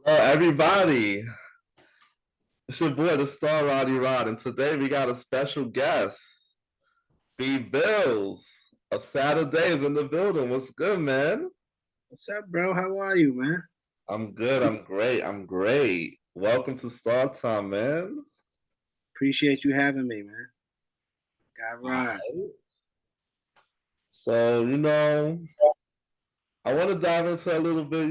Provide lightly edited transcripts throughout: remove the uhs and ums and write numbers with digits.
Everybody, it's your boy, the Star Roddy Rod, and today we got a special guest, BBills of Saturdays in the building. What's good, man? What's up, bro? How are you, man? I'm good. I'm great. I'm great. Welcome to Star Time, man. Appreciate you having me, man. Got right. So, I want to dive into a little bit,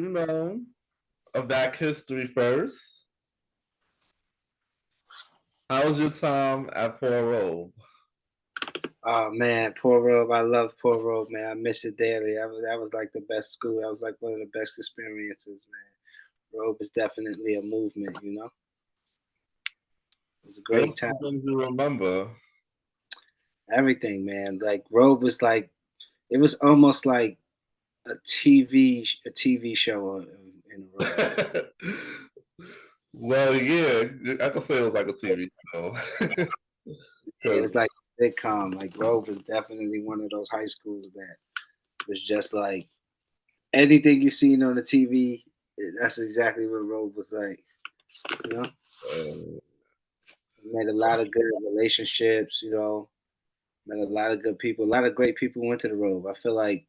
of back history first. How was your time at Paul Robe? Oh man, Poor Robe. I love Poor Robe, man. I miss it daily. That was like the best school. That was like one of the best experiences, man. Robe is definitely a movement, you know. It was a What are great time. some things you remember? Everything, man. Like Robe was like it was almost like a TV show in a row. Well, yeah, I could say it was like a TV show. It 'Cause was like a sitcom. Like Robe was definitely one of those high schools that was just like anything you seen on the TV, that's exactly what Robe was like. You know, uh, made a lot of good relationships. Met a lot of good people. A lot of great people went to the Robe. I feel like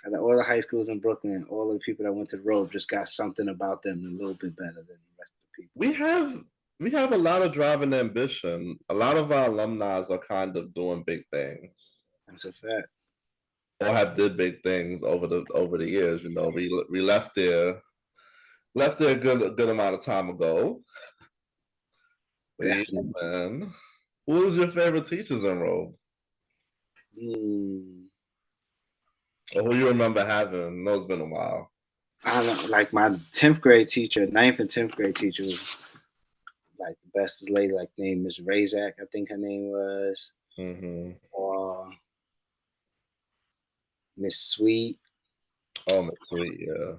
out of all the high schools in Brooklyn, all of the people that went to the Robe just got something about them a little bit better than the rest of the people. we have we have a lot of drive and ambition. A lot of our alumni are kind of doing big things That's a fact. or have did big things over the years. We left there a good amount of time ago. But yeah, Definitely. man. Who was your favorite teachers in Robe? Hmm. Or who you remember having? I know it's been a while. I don't like my 10th grade teacher, ninth and 10th grade teacher was like the bestest lady, like named Miss Razak, I think her name was. Mm-hmm. Or Miss Sweet, Oh, my sweet, yeah.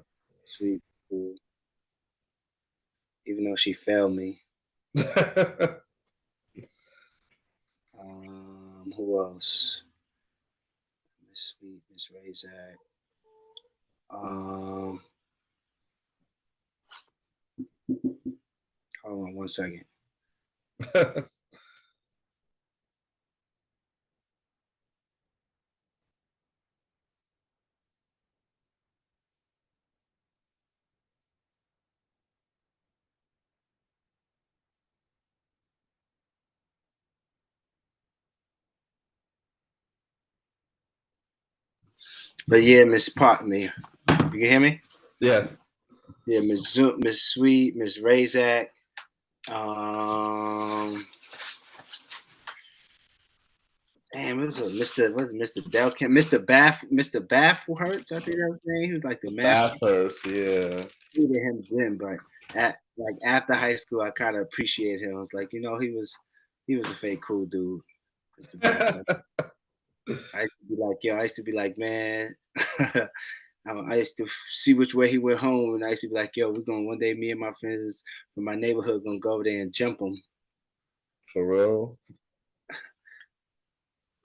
Sweet, cool. Even though she failed me. Who else? Miss Sweet, Miss Razak. Um, Hold on one second. But yeah, Miss Pot me. You can hear me? Yeah. Yeah, Miss Sweet, Miss Razak. Um, Damn, it was a Mr. Delkin, Mr. Bathurst, I think that was his name. He was like the math Bathurst, yeah. hated him then, but after high school, I kind of appreciated him. I was like, he was a fake cool dude. Mr. Bathurst. I used to be like, yo, I used to be like, man. I used to see which way he went home, and I used to be like, yo, we're going one day. Me and my friends from my neighborhood gonna go over there and jump him. For real.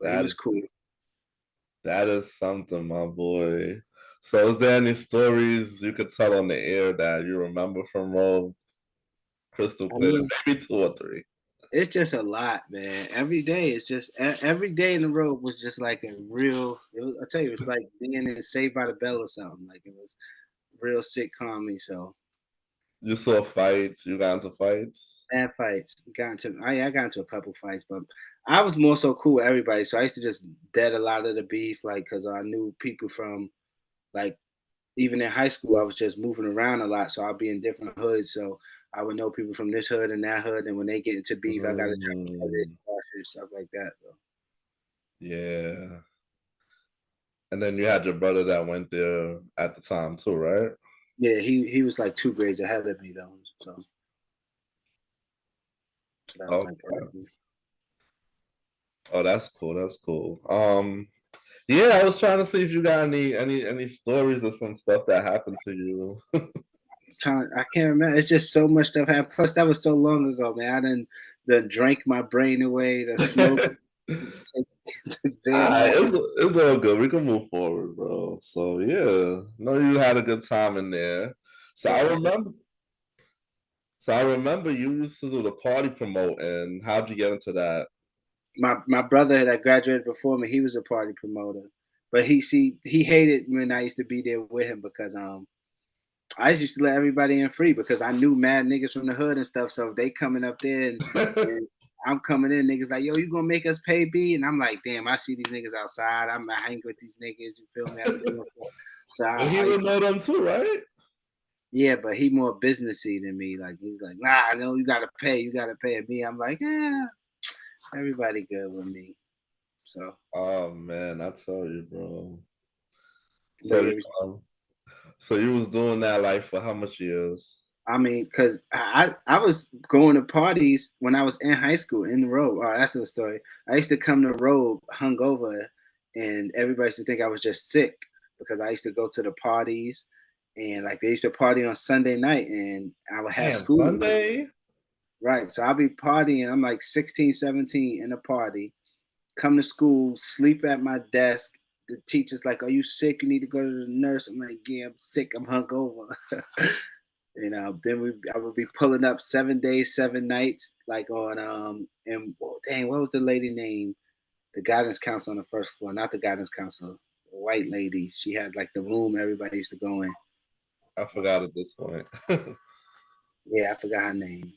But he That was cool. that is something, my boy. So is there any stories you could tell on the air that you remember from Roll? Crystal I clear, mean, maybe two or three. it's just a lot, man. Every day, it's just every day in the road was just like a real. I tell you, it's like being in Saved by the Bell or something. Like it was real sitcom-y. So You saw fights, you got into fights. bad fights. I got into a couple fights, but I was more so cool with everybody. So I used to just dead a lot of the beef, like because I knew people from like even in high school, I was just moving around a lot, so I'll be in different hoods. So I would know people from this hood and that hood, and when they get into beef, I got to jump on it, Mm, stuff like that. So. yeah. And then you had your brother that went there at the time too, right? Yeah, he was like 2 grades ahead of me though, so that was Oh, like early. oh, that's cool. That's cool. Yeah, I was trying to see if you got any stories or some stuff that happened to you. I can't remember. It's just so much stuff happened. Plus, that was so long ago, man. I done drank my brain away. The smoke, Alright, Xanax. it's all good. We can move forward, bro. So yeah, no, you had a good time in there. So I Yeah, remember. So I remember you used to do the party promoting. How'd you get into that? My brother that graduated before me, he was a party promoter, but he hated when I used to be there with him because I used to let everybody in free because I knew mad niggas from the hood and stuff. So if they coming up there and I'm coming in, niggas like, yo, you gonna make us pay B? And I'm like, damn, I see these niggas outside. I'm hanging with these niggas. You feel me? I be doing stuff. So But he I would used to, know them too, right? yeah, but he more businessy than me. Like he's like, nah, no, you gotta pay. You gotta pay. And me, I'm like, yeah, everybody good with me. So, Oh man, I tell you, bro. but So yeah, you so you was doing that like for how much years? I mean, cause I was going to parties when I was in high school in the road. Oh, that's a story. I used to come to road hungover, and everybody used to think I was just sick because I used to go to the parties, and like they used to party on Sunday night, and I would have Damn, school. Sunday? Right, so I'll be partying. I'm like 16, 17 in a party. Come to school, sleep at my desk. The teacher's like, "Are you sick? You need to go to the nurse." I'm like, "Yeah, I'm sick. I'm hungover." Then I would be pulling up 7 days, 7 nights, like on and well, dang, what was the lady name? The guidance counselor on the first floor, not the guidance counselor, the white lady. She had like the room everybody used to go in. I forgot at this point. Yeah, I forgot her name.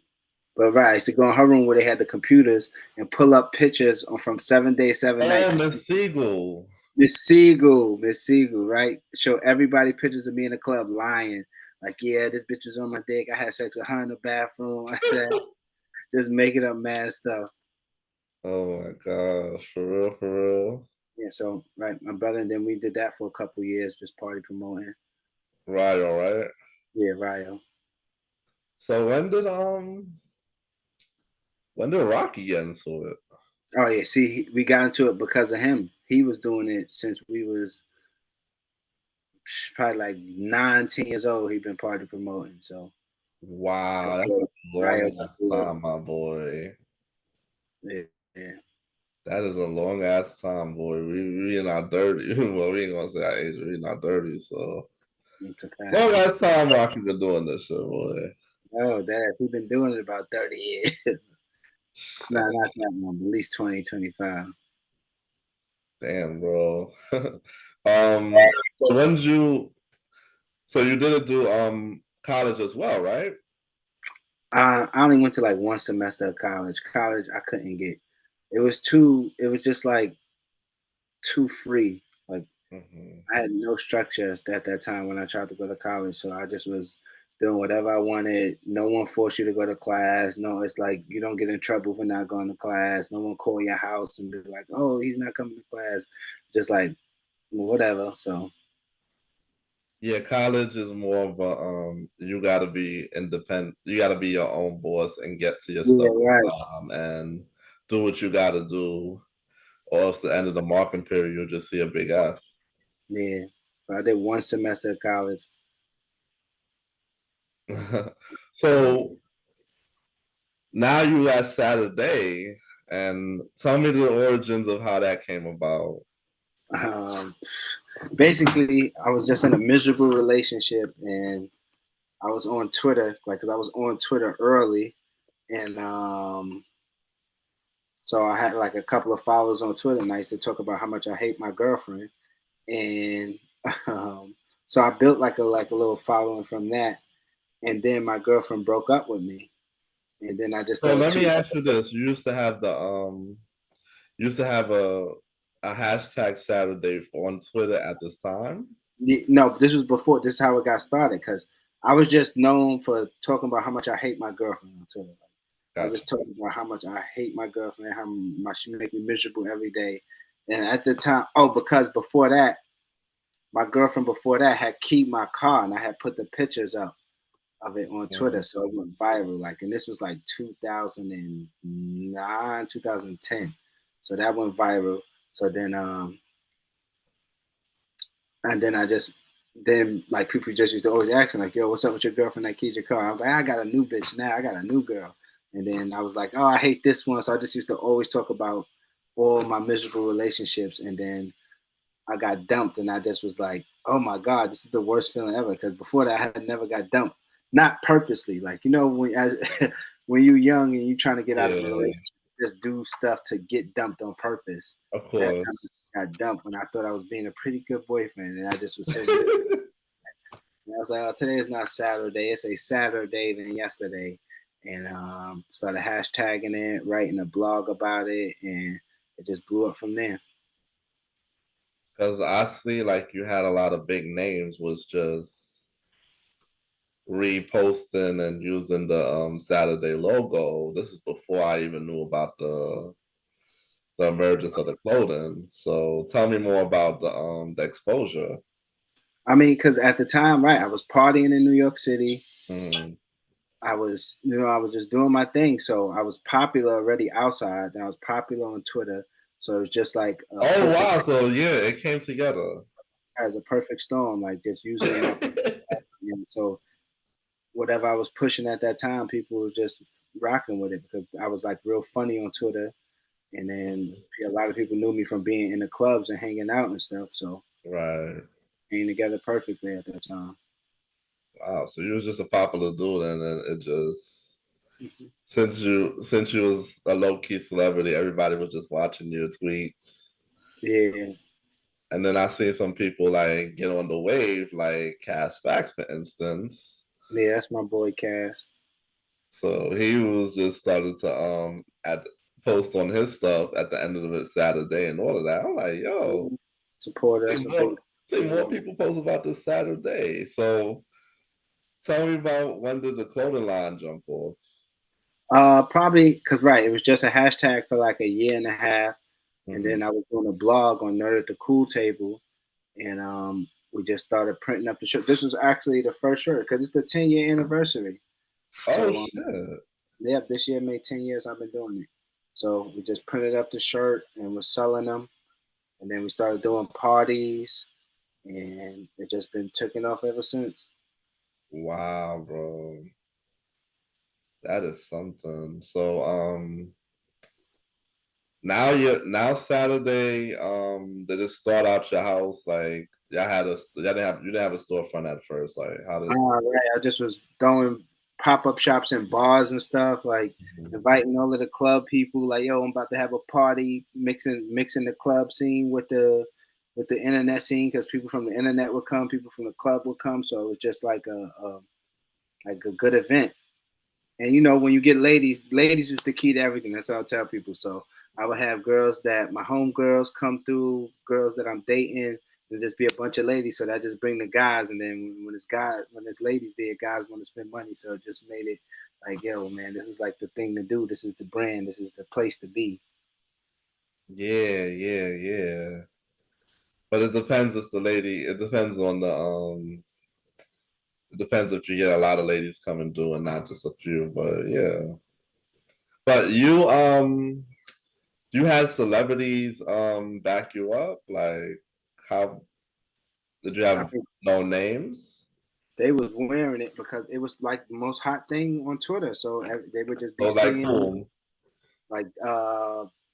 But right, I used to go in her room where they had the computers and pull up pictures from 7 days, seven Oh, nights. Miss Siegel. Miss Siegel, right? Show everybody pictures of me in the club lying. Like, yeah, this bitch was on my dick. I had sex with her in the bathroom. Like that. Just making up mad stuff. Oh my gosh, for real, for real. Yeah, so right, my brother and then we did that for a couple years, just party promoting. Right, all right. Yeah, Rio. So when did Rocky get into it? Oh yeah, see, we got into it because of him. He was doing it since we was probably like 9, 10 years old. He'd been party promoting. So Wow, that's before a long Rio ass took over. time, my boy. Yeah, yeah. That is a long ass time, boy. We in our 30s. Well, we ain't gonna say our age, we in our 30s, so It's a fact. long ass time Rocky been doing this shit, boy. Oh, Dad, we've been doing it about 30 years. No, not that one, at least 20, 25. Damn, bro. So when did you so you didn't do college as well, right? I only went to like one semester of college. College, I couldn't get. It was just like too free. Like Hmm. I had no structure at that time when I tried to go to college. So I just was doing whatever I wanted. No one forced you to go to class. No, it's like you don't get in trouble for not going to class. No one call your house and be like, "Oh, he's not coming to class." Just like whatever. So Yeah, college is more of a you gotta be independent, you gotta be your own boss and get to your yeah, stuff right. and do what you gotta do, or else the end of the marking period you'll just see a big F. Yeah. So I did one semester of college. So now you at Saturday, and tell me the origins of how that came about. Um, Basically, I was just in a miserable relationship, and I was on Twitter, like, 'cause I was on Twitter early, and so I had like a couple of followers on Twitter, and I used to talk about how much I hate my girlfriend, and um, so I built like a little following from that, and then my girlfriend broke up with me, and then I just So started let me tweeting. ask you this: you used to have you used to have a hashtag Saturday on Twitter at this time. No, this was before. This is how it got started because I was just known for talking about how much I hate my girlfriend on Twitter. Like, I Gotcha. just talking about how much I hate my girlfriend, how much she make me miserable every day. And at the time, oh, because before that, my girlfriend before that had keyed my car, and I had put the pictures up of it on Twitter, Mhm. so it went viral. Like, and this was like 2009, 2010, so that went viral. So then, and then I just then like people just used to always ask me like, "Yo, what's up with your girlfriend that keyed your car?" I was like, "I got a new bitch now. I got a new girl." And then I was like, "Oh, I hate this one." So I just used to always talk about all my miserable relationships. And then I got dumped, and I just was like, "Oh my god, this is the worst feeling ever." Because before that, I had never got dumped. not purposely. Like, you know, when as when you're young and you're trying to get out of a Yeah, relationship, just do stuff to get dumped on purpose. of That course. time I got dumped when I thought I was being a pretty good boyfriend, and I just was so miserable. And I was like, oh, today is not Saturday. It's a sadder day than yesterday. And started hashtagging it, writing a blog about it, and it just blew up from there. Because I see like you had a lot of big names was just reposting and using the Saturday logo. This is before I even knew about the emergence of the clothing. So tell me more about the exposure. I mean, because at the time, right, I was partying in New York City. Mm. I was, I was just doing my thing. So I was popular already outside, and I was popular on Twitter. So it was just like a Oh perfect wow! So yeah, it came together. as a perfect storm, like just using my. And so whatever I was pushing at that time, people were just rocking with it because I was like real funny on Twitter, and then a lot of people knew me from being in the clubs and hanging out and stuff. So Right. came together perfectly at that time. Wow. So you was just a popular dude, and then it just Mhm. since you was a low key celebrity, everybody was just watching your tweets. Yeah, And then I see some people like get on the wave, like Cass Facts, for instance. yeah, that's my boy Cass. So he was just started to at post on his stuff at the end of the Saturday and all of that. I'm like, yo, Mhm. Supporter, see that's a big. more see more people post about this Saturday. So tell me about when did the clothing line jump off? Probably because right, it was just a hashtag for like a year and a half, and Hmm. then I was doing a blog on Nerd at the Cool Table, and we just started printing up the shirt. This was actually the first shirt because it's the 10-year anniversary. Oh So shit. yep, this year made 10 years I've been doing it. So we just printed up the shirt and we're selling them, and then we started doing parties, and it just been taking off ever since. Wow, bro. That is something. So now Saturday, did it start out your house like you didn't have a storefront at first. Like how did Right. I just was throwing pop-up shops in bars and stuff, like inviting all of the club people, like, yo, I'm about to have a party, mixing the club scene with the internet scene because people from the internet would come, people from the club would come. So it was just like a good event. And when you get ladies, ladies is the key to everything. That's what I tell people. So I would have girls that my home girls come through, girls that I'm dating, and just be a bunch of ladies. So that just bring the guys. And then when it's ladies there, guys want to spend money. So it just made it like, yo, man, this is like the thing to do. This is the brand. This is the place to be. Yeah, yeah, yeah. But it depends if the lady it depends on the it depends if you get a lot of ladies coming through and not just a few, but yeah. But you had celebrities back you up? Like how did you I have mean, no names? they was wearing it because it was like the most hot thing on Twitter. So they would just be So like seeing whom? like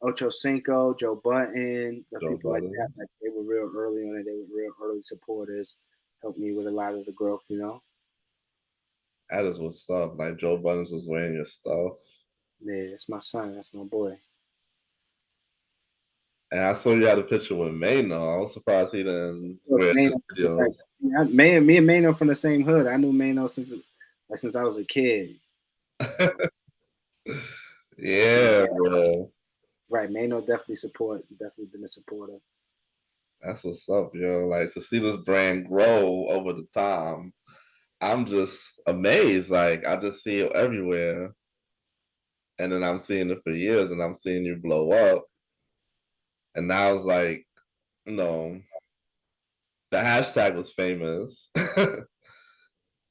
Ocho Cinco, Joe Button, the Joe people like that. Budden. Like they were real early on it. They were real early supporters. Helped me with a lot of the growth. That is what's up. Like Joe Buttons was wearing your stuff. Yeah, it's my son. That's my boy. And I saw you had a picture with Mayno. I was surprised he didn't wear his Mano, right. videos. Me and Mano from the same hood. I knew Mano since I was a kid. Yeah, bro. Right, Mano definitely been a supporter. That's what's up, yo. Like to see this brand grow over the time. I'm just amazed. Like I just see it everywhere. And then I'm seeing it for years and I'm seeing you blow up. And now it's like, you know, the hashtag was famous.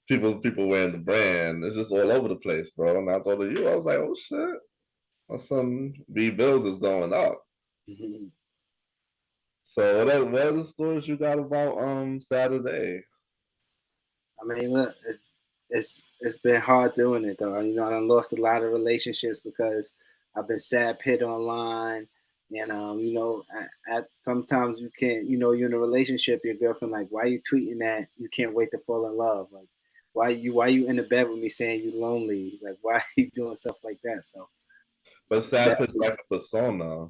people wearing the brand. It's just all over the place, bro. And I told you, I was like, oh shit, my son BBills is going up. So what are the stories you got about Saturday? I mean, look, it's been hard doing it though. I done lost a lot of relationships because I've been sad pit online, and at sometimes you can't. You're in a relationship, your girlfriend like, why are you tweeting that? You can't wait to fall in love. Like, why you in the bed with me saying you lonely? Like why are you doing stuff like that? So But Sad that Pitt's like a persona.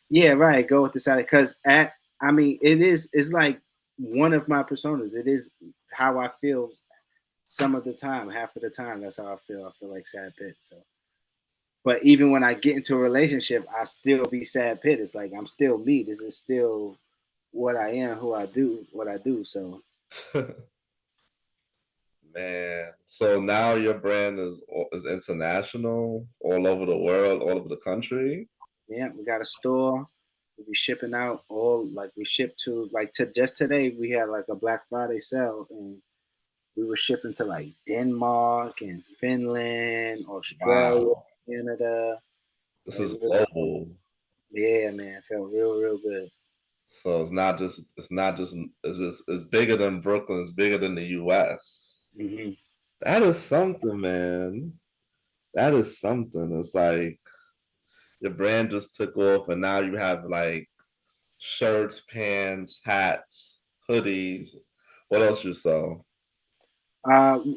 yeah, right. Go with the side because at I mean it's like one of my personas. It is how I feel some of the time, half of the time. That's how I feel. I feel like Sad Pitt. So but even when I get into a relationship, I still be Sad Pitt. It's like I'm still me. This is still what I am, who I do, what I do. So Man, so now your brand is international, all over the world, all over the country. yeah, we got a store. We be shipping out all like we ship to like to just today we had like a Black Friday sale and we were shipping to like Denmark and Finland, Australia, Wow, Canada. this Like, is global. yeah, man, it felt real good. So it's bigger than Brooklyn, it's bigger than the US. Hmm. That is something, man. That is something. It's like your brand just took off and now you have like shirts, pants, hats, hoodies. What else you sell?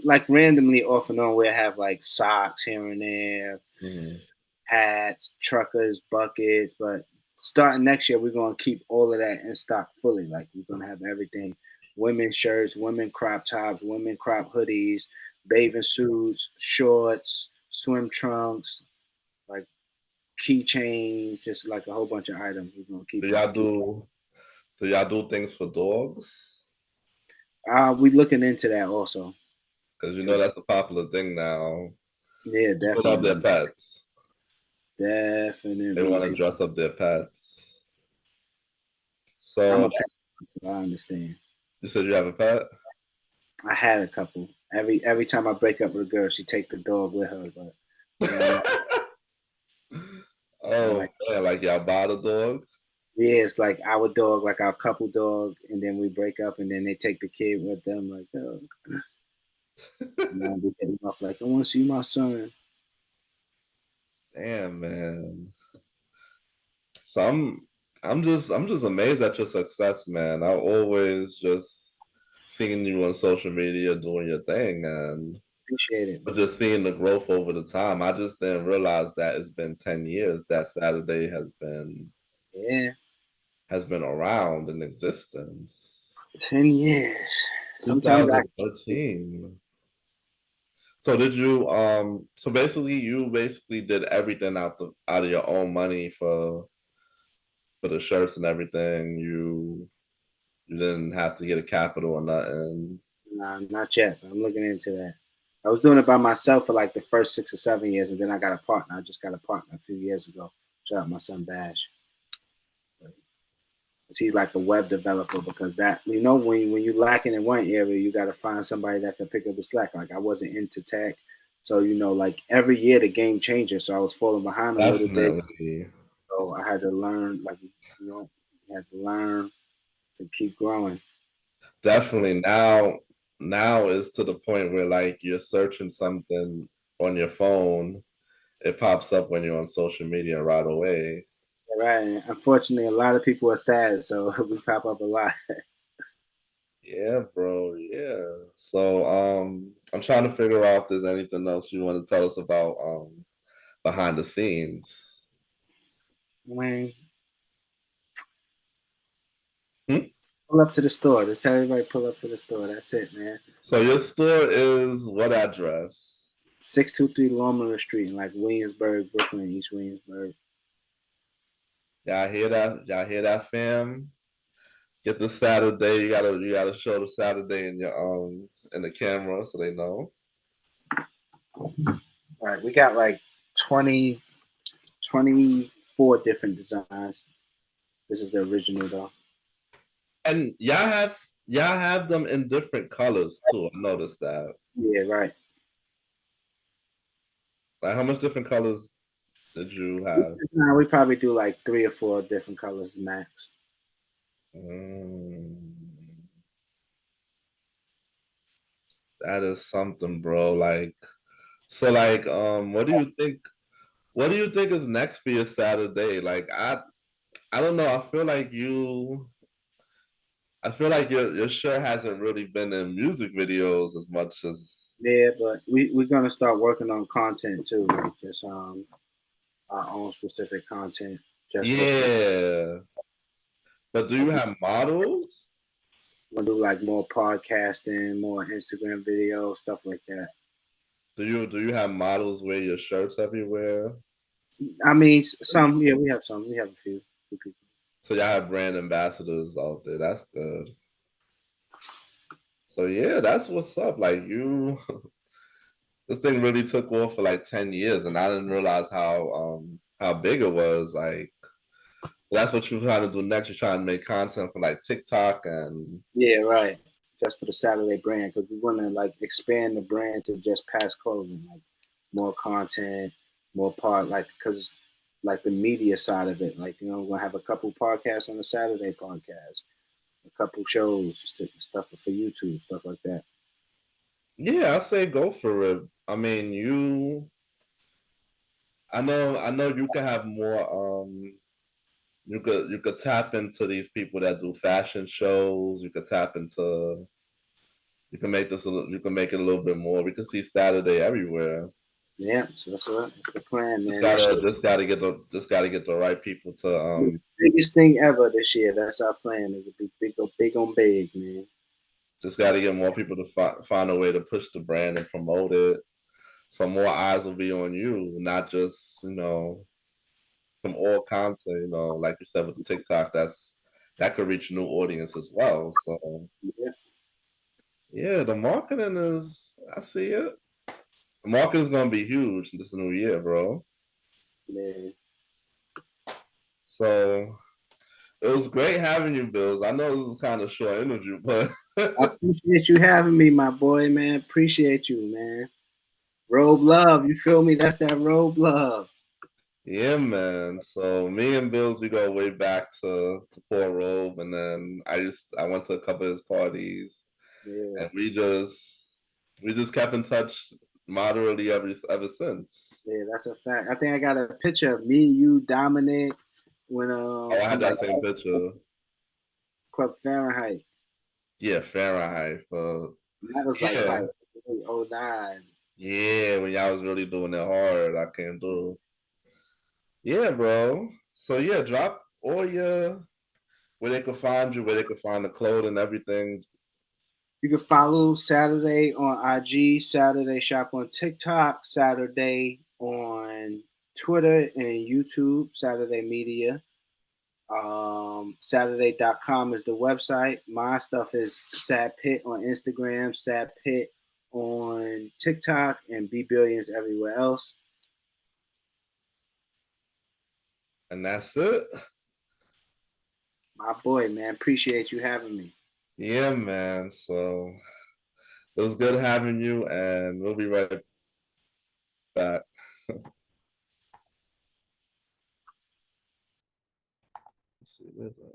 Like randomly off and on, we'll have like socks here and there, Mhm. hats, truckers, buckets. But starting next year, we're gonna keep all of that in stock fully. Like we're gonna have everything: women's shirts, women crop tops, women crop hoodies, bathing suits, shorts, swim trunks, like keychains, just like a whole bunch of items. We're gonna Do keep y'all keep. things for dogs? We looking into that also. Because you know 'Cause, that's a popular thing now. yeah, People love their definitely, pets. They definitely. want to dress up their pets. I'm So a pet, so I understand. you said you have a pet? I had a couple. Every time I break up with a girl, she take the dog with her. But you know, I Oh like man, like y'all bought a dog? yeah, it's like our dog, like our couple dog, and then we break up, and then they take the kid with them. Like, oh, and I be getting off like, I want to see my son. Damn man. So I'm just amazed at your success, man. I've always just seen you on social media doing your thing and Appreciate it, but man. just seeing the growth over the time. I just didn't realize that it's been 10 years that Saturday Yeah, has been around in existence. 10 years. Sometimes I 2013. So so basically you basically did everything out of your own money for the shirts and everything. You didn't have to get a capital or nothing. nah, not yet. But I'm looking into that. I was doing it by myself for like the first 6 or 7 years, and then I got a partner. I just got a partner a few years ago. Shout out my son Bash. He's like a web developer because that when you lacking in one area, you got to find somebody that can pick up the slack. Like I wasn't into tech, so like every year the game changes, so I was falling behind a little bit. Definitely. So I had to learn, like I had to learn to keep growing. Definitely now is to the point where like you're searching something on your phone, it pops up when you're on social media right away. Right. And unfortunately, a lot of people are sad, so we pop up a lot. Yeah, bro. Yeah. So I'm trying to figure out if there's anything else you want to tell us about behind the scenes. Man, Hmm? pull up to the store. Just tell everybody pull up to the store. That's it, man. So your store is what address? 623 Longmiller Street in like Williamsburg, Brooklyn, East Williamsburg. Y'all hear that? Y'all hear that, fam? Get the Saturday. You gotta show the Saturday in the camera so they know. All right, we got like 20, 24 different designs. This is the original though. And y'all have them in different colors too. I noticed that. Yeah, right. Like how much different colors did you have? Nah, we probably do like 3 or 4 different colors max. Mm, that is something, bro. Like so like what do you think is next for your Saturday? Like I don't know. I feel like your shirt hasn't really been in music videos as much as Yeah, but we're gonna start working on content too, like just our own specific content just for stuff. Yeah. But do you have models? We're gonna do like more podcasting, more Instagram videos, stuff like that. Do you have models wear your shirts everywhere? I mean, some, yeah, we have some. We have a few people. So y'all have brand ambassadors out there. That's good. So yeah, that's what's up. Like you, this thing really took off for like 10 years, and I didn't realize how big it was. Like that's what you're trying to do next. You're trying to make content for like TikTok and Yeah, right. Just for the Saturday brand, because we want to like expand the brand to just past clothing, like more content, more part, like because like the media side of it, like we're gonna have a couple podcasts on the Saturday podcast, a couple shows, stuff for YouTube, stuff like that. yeah, I say go for it. I mean, I know you can have more you could tap into these people that do fashion shows. You can make it a little bit more. We can see Saturday everywhere. Yeah, so that's the plan, Just man. This gotta shit, just gotta get the right people to biggest thing ever this year. That's our plan. It would be big on big, man. just gotta get more people to find a way to push the brand and promote it. So more eyes will be on you, not just from all content. Like you said with the TikTok, that could reach a new audience as well. So Yeah, yeah, the marketing is I see it. The marketing is gonna be huge this new year, bro. yeah. So it was great having you, Bills. I know this is kind of short interview, but I appreciate you having me, my boy, man. Appreciate you, man. Robe love, you feel me? That's that robe love. yeah, man. So me and Bills, we go way back to Port Robe, and then I went to a couple of his parties, Yeah, and we just kept in touch moderately ever since. yeah, that's a fact. I think I got a picture of me, you, Dominic, when Oh, I from had like that same picture. Club Fahrenheit. Yeah, Fahrenheit. That was like Yeah, probably 09. yeah. When y'all was really doing it hard, I came through. Yeah, bro. So yeah, drop all your where they could find you, where they could find the clothing, everything. You can follow Saturday on IG, Saturday Shop on TikTok, Saturday on Twitter and YouTube, Saturday Media. Saturday.com is the website. My stuff is Sad Pitt on Instagram, Sad Pitt on TikTok, and BBillions everywhere else. And that's it. My boy, man, appreciate you having me. Yeah, man. So it was good having you, and we'll be right back. Let's see, where's that?